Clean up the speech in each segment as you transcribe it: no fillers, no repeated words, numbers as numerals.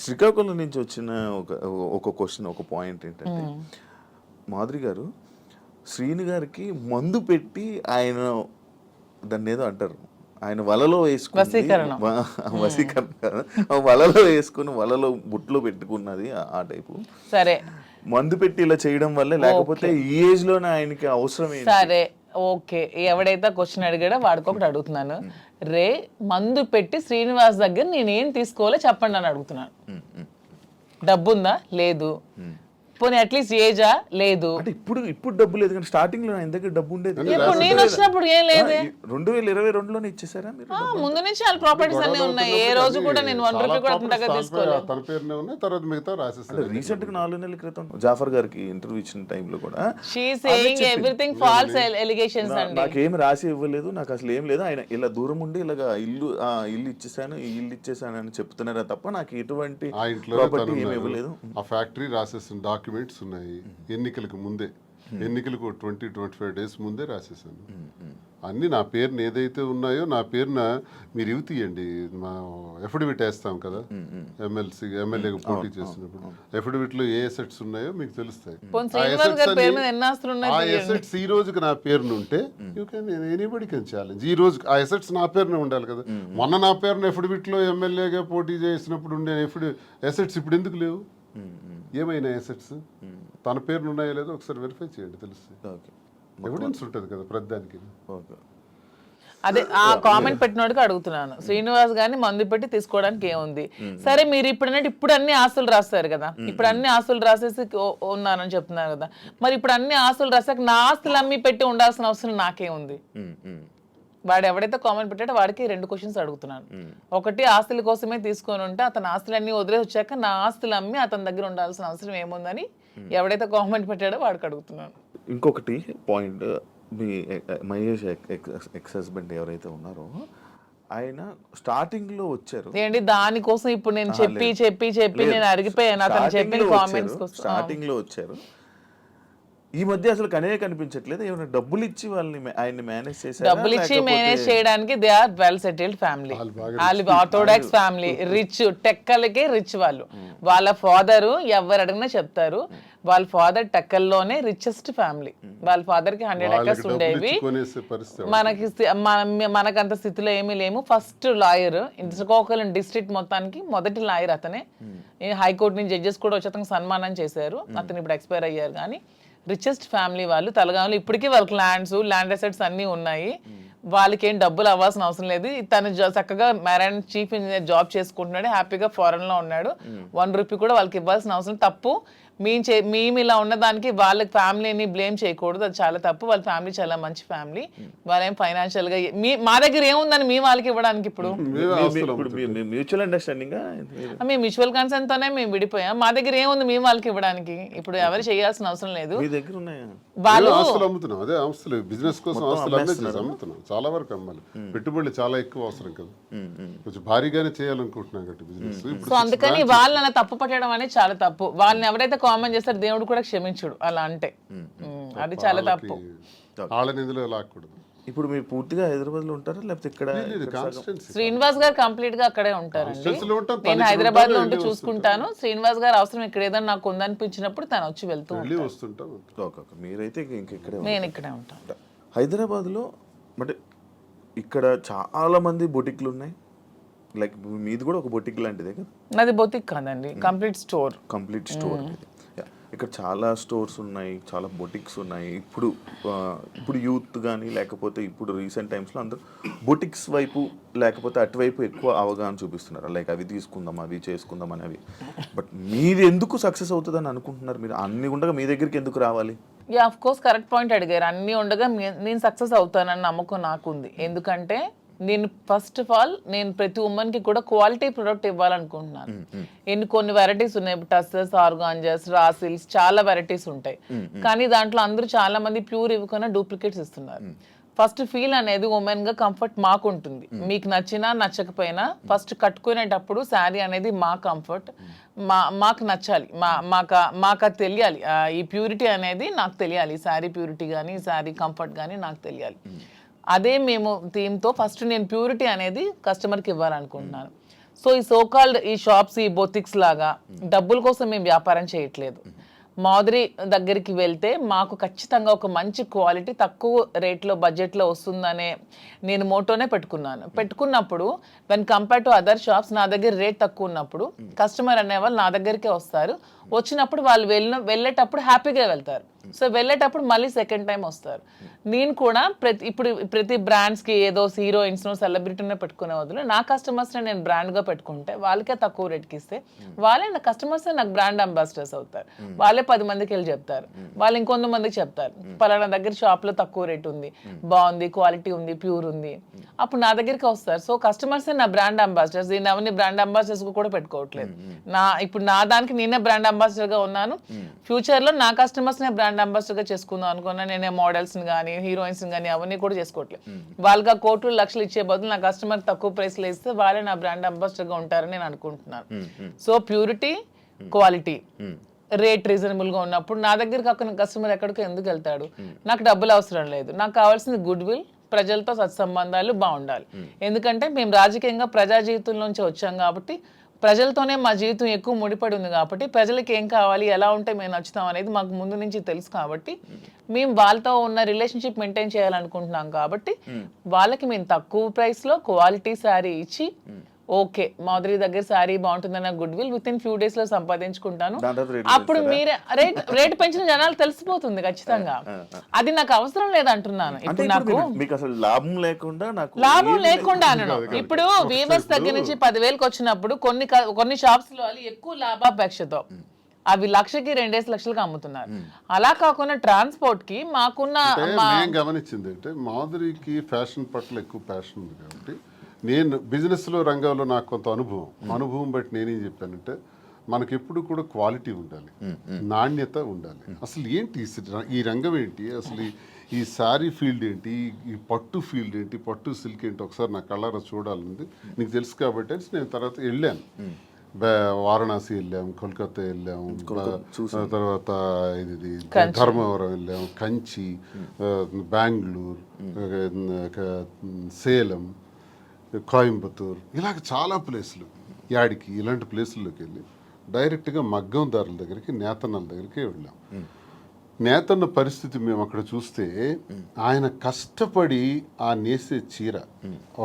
శ్రీకాకుళం నుంచి వచ్చిన ఒక క్వశ్చన్, ఒక పాయింట్ ఏంటంటే, మాధురి గారు శ్రీని గారికి మందు పెట్టి ఆయన దాన్ని ఏదో అంటారు, ఆయన వలలో వేసుకుని వశీకరణ వలలో వేసుకుని వలలో బుట్లో పెట్టుకున్నది ఆ టైపు. సరే, మందు పెట్టి ఇలా చేయడం వల్ల, లేకపోతే ఈ ఏజ్ లోనే ఆయనకి అవసరం ఏంటి? సరే ఓకే, ఎవడైతే క్వశ్చన్ అడిగాడో వాడికి ఒకటి అడుగుతున్నాను. రే మందు పెట్టి శ్రీనివాస్ దగ్గర నేనేం తీసుకోవాలో చెప్పండి అని అడుగుతున్నాను. డబ్బుందా? లేదు. పోనీ అట్లీస్ట్ ఏజా? లేదు. అంటే ఇప్పుడు డబ్బు లేదు, కానీ స్టార్టింగ్ లో ఆయన దగ్గర డబ్బు ఉండేది. ఇప్పుడు నేను వచ్చినప్పుడు ఏం లేదు. 2022లోనే ఇచ్చేసారా మీరు? ముందు నుంచి వాళ్ళ ప్రాపర్టీస్ అన్ని ఉన్నాయి. ఏ రోజు కూడా నేను 1 రూపీ కూడా దగ్గర తీసుకోలేదు. తన పేరునే ఉన్నాయి, తర్వాత మిగతా రాసేసారు. రీసెంట్ గా 4 నెలల క్రితం జాఫర్ గారికి ఇంటర్వ్యూ ఇచ్చిన టైంలో కూడా she saying everything false allegations అండి. నాకేం రాసి ఇవ్వలేదు, నాకు అసలు ఏం లేదు, ఆయన ఇలా దూరం ఉండి ఇలాగా ఇల్లు ఇచ్చేసాను, ఈ ఇల్లు ఇచ్చేసాను అని చెప్తున్నారా తప్ప నాకు ఎటువంటి ప్రాపర్టీ ఏమి ఇవ్వలేదు. ఆ ఫ్యాక్టరీ రాసేసిన డాక్యుమెంట్స్ ఉన్నాయి, ఎన్నికలకు ముందే, ఎన్నికలకు 20-25 days ముందే రాసేసాను అన్ని. నా పేరుని ఏదైతే ఉన్నాయో నా పేరున మీరు ఇవి తీయండి, మా ఎఫిడవిట్ వేస్తాం కదా ఎమ్మెల్యేగా పోటీ చేసినప్పుడు, ఎఫిడవిట్ లో ఏ అసెట్స్ ఉన్నాయో మీకు తెలుస్తాయి. ఆ అసెట్స్ ఈ రోజుకి నా పేరును ఉంటే you can anybody can challenge. ఈ రోజు ఆ అసెట్స్ నా పేరునే ఉండాలి కదా. మొన్న నా పేరున ఎఫిడవిట్ లో ఎమ్మెల్యేగా పోటీ చేసినప్పుడు ఉండే అసెట్స్ ఇప్పుడు ఎందుకు లేవు? ఏమైనా అసెట్స్ తన పేరును ఉన్నాయో లేదో ఒకసారి వెరిఫై చేయండి, తెలుస్తుంది. ఎవిడెన్స్ ఉంటుంది కదా ప్రతిదానికి. అదే ఆ కామెంట్ పెట్టినోడికి అడుగుతున్నాను, శ్రీనివాస్ గారిని మందు పెట్టి తీసుకోవడానికి ఏముంది? సరే, మీరు ఇప్పుడు అన్ని ఆస్తులు రాస్తారు కదా, ఇప్పుడు అన్ని ఆస్తులు రాసేసి ఉన్నానని చెప్తున్నారు కదా, మరి ఇప్పుడు అన్ని ఆస్తులు రాసాక నా ఆస్తులు అమ్మి పెట్టి ఉండాల్సిన అవసరం నాకేముంది? వాడు ఎవడైతే కామెంట్ పెట్టాడో వాడికి 2 క్వశ్చన్స్ అడుగుతున్నాను. ఒకటి, ఆస్తుల కోసమే తీసుకొని ఉంటే అతని ఆస్తులన్నీ వదిలేసి వచ్చాక నా ఆస్తులు అమ్మి అతని దగ్గర ఉండాల్సిన అవసరం ఏముందని ఎవడైతే కామెంట్ పెట్టాడో వాడికి అడుగుతున్నాను. ఇంకొకటి పాయింట్, మీ మహేష్ ఎక్స్ హస్బెండ్ ఎవరైతే ఉన్నారో ఆయన స్టార్టింగ్ లో వచ్చారు ఏంటి దానికోసం ఇప్పుడు నేను చెప్పి నేను అడిగిపోయాను అతను చెప్పిన కామెంట్స్ కోసం. స్టార్టింగ్ లో వచ్చారు, ఈ మధ్య అసలు కనిపించట్లేదు. ఏమైనా డబ్బులు ఇచ్చి వాళ్ళని ఆయన్ని మేనేజ్ చేశారు? డబ్బులు ఇచ్చి మేనేజ్ చేయడానికి they are well settled family. వాళ్ళు ఆర్థోడాక్స్ ఫ్యామిలీ, రిచ్, టెక్కలకే రిచ్ వాళ్ళు. వాళ్ళ ఫాదర్ ఎవరు అడిగినా చెప్తారు, వాళ్ళ ఫాదర్ టెక్కల్లోనే రిచెస్ట్ ఫ్యామిలీ. వాళ్ళ ఫాదర్ కి 100 acres ఉండేవి. మనకంత స్థితిలో ఏమీ లేము. ఫస్ట్ లాయర్ శ్రీకాకుళం డిస్ట్రిక్ట్ మొత్తానికి మొదటి లాయర్ అతనే. హైకోర్టు నుంచి జడ్జెస్ కూడా వచ్చి అతనికి సన్మానం చేశారు. అతను ఇప్పుడు ఎక్స్పైర్ అయ్యారు. కానీ రిచెస్ట్ ఫ్యామిలీ వాళ్ళు. తలగాములు ఇప్పటికీ వాళ్ళకి ల్యాండ్ అసెట్స్ అన్నీ ఉన్నాయి. వాళ్ళకి ఏం డబ్బులు అవ్వాల్సిన అవసరం లేదు. తను చక్కగా మ్యారైన్ చీఫ్ ఇంజనీర్ జాబ్ చేసుకుంటున్నాడు, హ్యాపీగా ఫారెన్ లో ఉన్నాడు. 1 రూపీ కూడా వాళ్ళకి ఇవ్వాల్సిన అవసరం తప్పు. మేము ఇలా ఉన్నదానికి వాళ్ళ ఫ్యామిలీని బ్లేమ్ చేయకూడదు, అది చాలా తప్పు. వాళ్ళ ఫ్యామిలీ చాలా మంచి ఫ్యామిలీ. వాళ్ళేం ఫైనాన్షియల్ గా మా దగ్గర ఏముందని మీ వాళ్ళకి ఇవ్వడానికి? ఇప్పుడు మ్యూచువల్ అండర్స్టాండింగ్, మేము మ్యూచువల్ కన్సర్న్ తోనే మేము విడిపోయాం. మా దగ్గర ఏముంది మీ వాళ్ళకి ఇవ్వడానికి? ఇప్పుడు ఎవరు చేయాల్సిన అవసరం లేదు. వాళ్ళు బిజినెస్ కోసం అమ్ముతున్నాం, చాలా వరకు అమ్మాలి. పెట్టుబడులు చాలా ఎక్కువ అవసరం కదా, కొంచెం భారీగానే చేయాలనుకుంటున్నాం కాబట్టి బిజినెస్. సో అందుకని వాళ్ళని తప్పు పట్టడం అనేది చాలా తప్పు. వాళ్ళని ఎవరైతే కామెంట్ చేస్తారు దేవుడు కూడా క్షమించుడు అలా అంటే, అది చాలా తప్పు. వాళ్ళని ఇందులో లాక్కూడదు. ఇప్పుడు మీరు పూర్తిగా హైదరాబాద్ లో ఉంటారా లేకపోతే ఇక్కడ? శ్రీనివాస్ గారు కంప్లీట్ గా అక్కడే ఉంటారండి. నేను హైదరాబాద్ లో ఉంటే చూసుకుంటాను. శ్రీనివాస్ గారు అవసరం ఇక్కడ ఏదైనా నాకు ఉందనిపించినప్పుడు తను వచ్చి వెళ్తూ ఉంటాను. మీరైతే ఇక్కడే? నేను ఇక్కడే ఉంటాను హైదరాబాద్ లో. బట్ ఇక్కడ చాలా మంది బొటిక్లు ఉన్నాయి, లైక్ మీది కూడా ఒక బొటిక్ లాంటిదే కదా? నాది బొటిక్ కాదండి, కంప్లీట్ స్టోర్. ఇక్కడ చాలా స్టోర్స్ ఉన్నాయి, చాలా బొటిక్స్ ఉన్నాయి. ఇప్పుడు యూత్ కానీ లేకపోతే ఇప్పుడు రీసెంట్ టైమ్స్లో అందరూ బొటిక్స్ వైపు లేకపోతే అటువైపు ఎక్కువ అవగాహన చూపిస్తున్నారు. లైక్ అవి తీసుకుందాం, అవి చేసుకుందాం అనేవి. బట్ మీది ఎందుకు సక్సెస్ అవుతుందని అనుకుంటున్నారు? మీరు అన్ని ఉండగా మీ దగ్గరికి ఎందుకు రావాలి? ఆఫ్ కోర్స్ కరెక్ట్ పాయింట్ అడిగారు. అన్ని ఉండగా నేను సక్సెస్ అవుతానని నమ్మకం నాకుంది. ఎందుకంటే నేను ఫస్ట్ ఆఫ్ ఆల్ నేను ప్రతి ఉమెన్కి కూడా క్వాలిటీ ప్రొడక్ట్ ఇవ్వాలనుకుంటున్నాను. కొన్ని వెరైటీస్ ఉన్నాయి, టస్సెస్, ఆర్గాంజాస్, రాసిల్స్, చాలా వెరైటీస్ ఉంటాయి. కానీ దాంట్లో అందరూ చాలా మంది ప్యూర్ ఇవ్వకుండా డూప్లికేట్స్ ఇస్తున్నారు. ఫస్ట్ ఫీల్ అనేది ఉమెన్ గా కంఫర్ట్ మాకు ఉంటుంది. మీకు నచ్చినా నచ్చకపోయినా ఫస్ట్ కట్టుకునేటప్పుడు శారీ అనేది మా కంఫర్ట్, మాకు నచ్చాలి, మాకు అది తెలియాలి. ఈ ప్యూరిటీ అనేది నాకు తెలియాలి. శారీ ప్యూరిటీ కానీ శారీ కంఫర్ట్ కానీ నాకు తెలియాలి. అదే మేము థీమ్తో ఫస్ట్ నేను ప్యూరిటీ అనేది కస్టమర్కి ఇవ్వాలనుకుంటున్నాను. సో ఈ సోకాల్డ్ ఈ షాప్స్ ఈ బొతిక్స్ లాగా డబ్బుల కోసం మేము వ్యాపారం చేయట్లేదు. మాధురి దగ్గరికి వెళ్తే మాకు ఖచ్చితంగా ఒక మంచి క్వాలిటీ తక్కువ రేట్లో బడ్జెట్లో వస్తుందనే నేను మోటోనే పెట్టుకున్నప్పుడు when compare to other shops నా దగ్గర రేట్ తక్కువ ఉన్నప్పుడు కస్టమర్ అనేవాళ్ళు నా దగ్గరికే వస్తారు. వచ్చినప్పుడు వాళ్ళు వెళ్ళేటప్పుడు హ్యాపీగా వెళ్తారు. సో వెళ్ళేటప్పుడు మళ్ళీ సెకండ్ టైం వస్తారు. నేను కూడా ప్రతి బ్రాండ్స్కి ఏదో హీరోయిన్స్ను సెలబ్రిటీనే పెట్టుకునే వదిలే నా కస్టమర్స్ని నేను బ్రాండ్గా పెట్టుకుంటే వాళ్ళకే తక్కువ రేట్కి ఇస్తే వాళ్ళే నా కస్టమర్స్ నాకు బ్రాండ్ అంబాసిడర్స్ అవుతారు. వాళ్ళే 10 మందికి వెళ్ళి చెప్తారు, వాళ్ళు ఇంకొంతమందికి చెప్తారు పలానా దగ్గర షాప్లో తక్కువ రేట్ ఉంది, బాగుంది, క్వాలిటీ ఉంది, ప్యూర్ ఉంది, అప్పుడు నా దగ్గరికి వస్తారు. సో కస్టమర్సే నా బ్రాండ్ అంబాసిడర్స్. దీన్ని అవన్నీ బ్రాండ్ అంబాసిడర్స్ కూడా పెట్టుకోవట్లేదు. ఇప్పుడు నా దానికి నేనే బ్రాండ్ అంబాసిడర్గా ఉన్నాను. ఫ్యూచర్లో నా కస్టమర్స్నే బ్రాండ్ అంబాసిడర్గా చేసుకుందాం అనుకున్నా. నేనే మోడల్స్ని కానీ హీరోయిన్స్ని కానీ అవన్నీ కూడా చేసుకోవట్లేదు. వాళ్ళకి కోట్లు లక్షలు ఇచ్చే బదులు నా కస్టమర్ తక్కువ ప్రైస్లో ఇస్తే వాళ్ళే నా బ్రాండ్ అంబాసిడర్గా ఉంటారని నేను అనుకుంటున్నాను. సో ప్యూరిటీ, క్వాలిటీ, రేట్ రీజనబుల్గా ఉన్నప్పుడు నా దగ్గర కాకుండా కస్టమర్ ఎక్కడికో ఎందుకు వెళ్తాడు? నాకు డబ్బులు అవసరం లేదు, నాకు కావాల్సింది గుడ్ విల్, ప్రజలతో సత్సంబంధాలు బాగుండాలి. ఎందుకంటే మేము రాజకీయంగా ప్రజా జీవితంలోంచి వచ్చాం కాబట్టి ప్రజలతోనే మా జీవితం ఎక్కువ ముడిపడి ఉంది కాబట్టి ప్రజలకి ఏం కావాలి, ఎలా ఉంటే మేము నచ్చుతాం అనేది మాకు ముందు నుంచి తెలుసు కాబట్టి మేము వాళ్ళతో ఉన్న రిలేషన్షిప్ మెయింటైన్ చేయాలనుకుంటున్నాం కాబట్టి వాళ్ళకి మేము తక్కువ ప్రైస్లో క్వాలిటీ శారీ ఇచ్చి ఓకే మాధురి దగ్గర శారీ బాగుంటుందన్న goodwill within few days లో సంపాదించుకుంటాను. అప్పుడు మీరే రేట్ పెంచిన జనాలు తెలిసిపోతుంది ఖచ్చితంగా. అది నాకు అవసరం లేదంటున్నాను. ఇప్పుడు నాకు లాభం లేకుండా ఇప్పుడు వీవర్స్ దగ్గర నుంచి 10,000కి వచ్చినప్పుడు కొన్ని షాప్స్ లో ఎక్కువ లాభాపేక్షతో అవి 1,00,000కి 2 లక్షలకి అమ్ముతున్నారు. అలా కాకుండా ట్రాన్స్పోర్ట్ కి మాకున్న గమనించింది అంటే మాధురికి ఫ్యాషన్ పట్ల ఎక్కువ ప్యాషన్ ఉంది కాబట్టి నేను బిజినెస్లో రంగంలో నాకు కొంత అనుభవం బట్టి నేనేం చెప్పానంటే మనకి ఎప్పుడు కూడా క్వాలిటీ ఉండాలి, నాణ్యత ఉండాలి. అసలు ఏంటి ఈ రంగం ఏంటి, అసలు ఈ శారీ ఫీల్డ్ ఏంటి, ఈ పట్టు ఫీల్డ్ ఏంటి, పట్టు సిల్క్ ఏంటి ఒకసారి నా కళ్ళారా చూడాలంది. నీకు తెలుసు కాబట్టి నేను తర్వాత వెళ్ళాను, వారణాసి వెళ్ళాము, కోల్కతా వెళ్ళాము, తర్వాత ఇది ధర్మవరం వెళ్ళాము, కంచి, బెంగళూరు, సేలం, కోయంబత్తూర్, ఇలాగ చాలా ప్లేసులు. యాడికి ఇలాంటి ప్లేసుల్లోకి వెళ్ళి డైరెక్ట్గా మగ్గందారుల దగ్గరికి, నేతన్నల దగ్గరికి వెళ్ళాం. నేతన్న పరిస్థితి మేము అక్కడ చూస్తే ఆయన కష్టపడి ఆ నేసే చీర,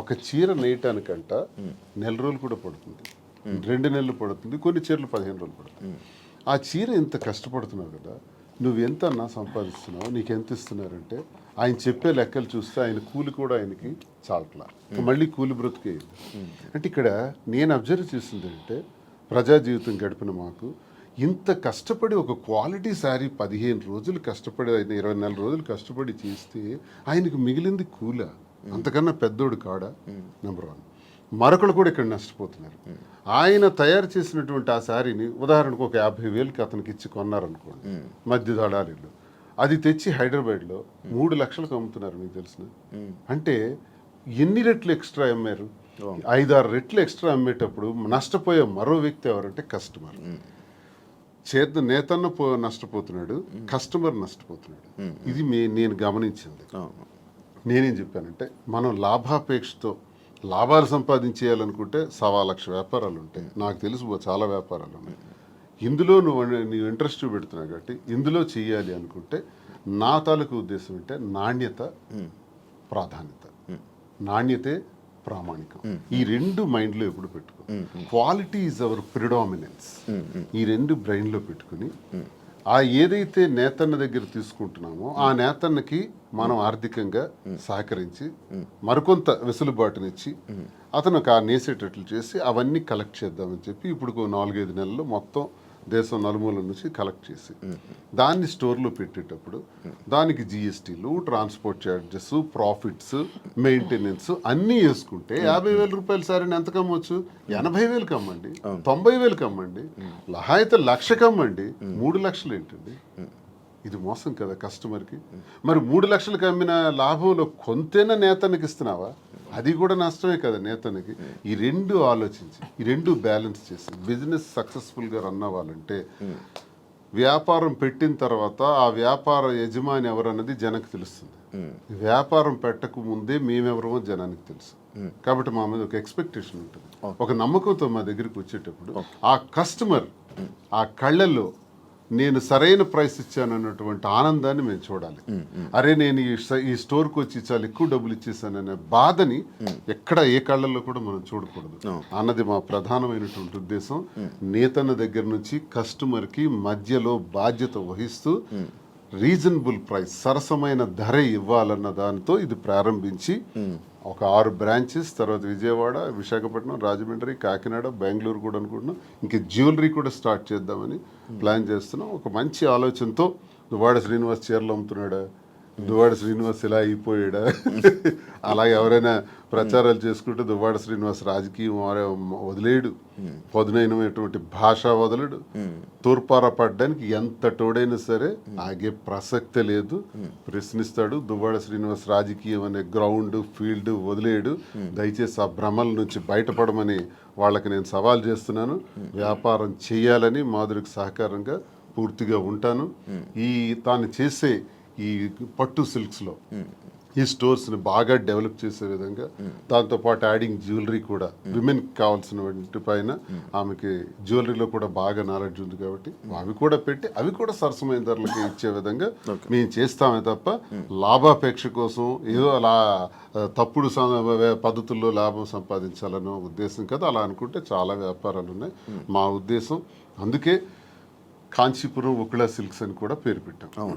ఒక చీర నేయటానికంట 1 నెల రోజులు కూడా పడుతుంది, 2 నెలలు పడుతుంది, కొన్ని చీరలు 15 రోజులు పడుతుంది. ఆ చీర ఎంత కష్టపడుతున్నావు కదా, నువ్వు ఎంత అన్నా సంపాదిస్తున్నావు, నీకు ఎంత ఇస్తున్నారంటే ఆయన చెప్పే లెక్కలు చూస్తే ఆయన కూలి కూడా ఆయనకి చాలట్లా, మళ్ళీ కూలి బ్రతుకే. అంటే ఇక్కడ నేను అబ్జర్వ్ చేసింది అంటే ప్రజా జీవితం గడిపిన మాకు ఇంత కష్టపడి ఒక క్వాలిటీ శారీ 15 రోజులు కష్టపడి, 24 రోజులు కష్టపడి చేస్తే ఆయనకు మిగిలింది కూల, అంతకన్నా పెద్దోడు కాడా? నెంబర్ 1. మరొకరు కూడా ఇక్కడ నష్టపోతున్నారు. ఆయన తయారు చేసినటువంటి ఆ శారీని ఉదాహరణకు ఒక 50,000కి అతనికి ఇచ్చి కొన్నారనుకోండి మధ్య దళారీలు, అది తెచ్చి హైదరాబాద్లో 3 లక్షలకు అమ్ముతున్నారు. మీకు తెలిసిన అంటే ఎన్ని రెట్లు ఎక్స్ట్రా అమ్మారు? 5-6 రెట్లు ఎక్స్ట్రా అమ్మేటప్పుడు నష్టపోయే మరో వ్యక్తి ఎవరంటే కస్టమర్. నేతన్న నష్టపోతున్నాడు, కస్టమర్ నష్టపోతున్నాడు. ఇది నేను గమనించింది. నేనేం చెప్పానంటే మనం లాభాపేక్షతో లాభాలు సంపాదించేయాలనుకుంటే 1,00,000 వ్యాపారాలు ఉంటాయి. నాకు తెలుసు చాలా వ్యాపారాలు ఉన్నాయి. ఇందులో నీవు ఇంట్రెస్ట్ పెడుతున్నావు కాబట్టి ఇందులో చెయ్యాలి అనుకుంటే నా తాలూకు ఉద్దేశం అంటే నాణ్యత, ప్రాధాన్యత. నాణ్యతే ప్రామాణికం. ఈ 2 మైండ్లో ఎప్పుడు పెట్టుకో. Quality is our predominance. ఈ 2 బ్రెయిన్లో పెట్టుకుని ఆ ఏదైతే నేతన్న దగ్గర తీసుకుంటున్నామో ఆ నేతన్నకి మనం ఆర్థికంగా సహకరించి మరికొంత వెసులుబాటునిచ్చి అతను ఆ నేసేటట్లు చేసి అవన్నీ కలెక్ట్ చేద్దామని చెప్పి ఇప్పుడు 4-5 నెలల్లో మొత్తం దేశం నలుమూల నుంచి కలెక్ట్ చేసి దాన్ని స్టోర్లో పెట్టేటప్పుడు దానికి జిఎస్టీలు, ట్రాన్స్పోర్ట్ ఛార్జెస్, ప్రాఫిట్స్, మెయింటెనెన్స్ అన్నీ వేసుకుంటే 50,000 రూపాయలు సారీని ఎంత కమ్మొచ్చు? 80,000కి అమ్మండి, 90,000కి అమ్మండి, లహాయిత 1,00,000కి అమ్మండి. 3 లక్షలు ఏంటండి? ఇది మోసం కదా కస్టమర్కి. మరి 3 లక్షలకు అమ్మిన లాభంలో కొంతైనా నేతనికి ఇస్తున్నావా? అది కూడా నష్టమే కదా నేతనికి. ఈ 2 ఆలోచించి ఈ 2 బ్యాలెన్స్ చేసి బిజినెస్ సక్సెస్ఫుల్గా రన్ అవ్వాలంటే వ్యాపారం పెట్టిన తర్వాత ఆ వ్యాపార యజమాని ఎవరన్నది జనానికి తెలుస్తుంది. వ్యాపారం పెట్టక ముందే మేమెవరమో జనానికి తెలుసు. కాబట్టి మా మీద ఒక ఎక్స్పెక్టేషన్ ఉంటుంది, ఒక నమ్మకంతో మా దగ్గరికి వచ్చేటప్పుడు ఆ కస్టమర్ ఆ కళ్ళల్లో నేను సరైన ప్రైస్ ఇచ్చానన్నటువంటి ఆనందాన్ని మేము చూడాలి. అరే నేను ఈ స్టోర్కి వచ్చి చాలా ఎక్కువ డబ్బులు ఇచ్చేసాననే బాధని ఎక్కడ ఏ కళ్ళల్లో కూడా మనం చూడకూడదు అన్నది మా ప్రధానమైనటువంటి ఉద్దేశం. నేతన్న దగ్గర నుంచి కస్టమర్కి మధ్యలో బాధ్యత వహిస్తూ రీజనబుల్ ప్రైస్, సరసమైన ధర ఇవ్వాలన్న దానితో ఇది ప్రారంభించి ఒక 6 బ్రాంచెస్, తర్వాత విజయవాడ, విశాఖపట్నం, రాజమండ్రి, కాకినాడ, బెంగళూరు కూడా అనుకుంటున్నాం. ఇంక జ్యువెలరీ కూడా స్టార్ట్ చేద్దామని ప్లాన్ చేస్తున్నాం. ఒక మంచి ఆలోచనతో దువ్వాడ శ్రీనివాస్ చీరలు అమ్ముతున్నాడా, దువ్వాడ శ్రీనివాస్ ఇలా అయిపోయాడా, అలాగే ఎవరైనా ప్రచారాలు చేసుకుంటే దువ్వాడ శ్రీనివాస్ రాజకీయం వదిలేడు, పదునైనటువంటి భాష వదలడు, తూర్పార పడ్డానికి ఎంత తోడైనా సరే ఆగే ప్రసక్తే లేదు, ప్రశ్నిస్తాడు. దువ్వాడ శ్రీనివాస్ రాజకీయం అనే గ్రౌండ్ ఫీల్డ్ వదిలేడు. దయచేసి ఆ భ్రమల నుంచి బయటపడమని వాళ్ళకి నేను సవాల్ చేస్తున్నాను. వ్యాపారం చేయాలని మాధురికి సహకారంగా పూర్తిగా ఉంటాను. తాను చేసే ఈ పట్టు సిల్క్స్లో ఈ స్టోర్స్ని బాగా డెవలప్ చేసే విధంగా, దాంతోపాటు యాడింగ్ జ్యువెలరీ కూడా, విమెన్కి కావాల్సిన వాటి పైన ఆమెకి జ్యువెలరీలో కూడా బాగా నాలెడ్జ్ ఉంది కాబట్టి అవి కూడా పెట్టి అవి కూడా సరసమైన ధరలకి ఇచ్చే విధంగా మేము చేస్తామే తప్ప లాభాపేక్ష కోసం ఏదో అలా తప్పుడు పద్ధతుల్లో లాభం సంపాదించాలనే ఉద్దేశం కదా. అలా అనుకుంటే చాలా వ్యాపారాలు ఉన్నాయి. మా ఉద్దేశం అందుకే కాంచీపురం ఉకుళ సిల్క్స్ అని కూడా పేరు పెట్టాం.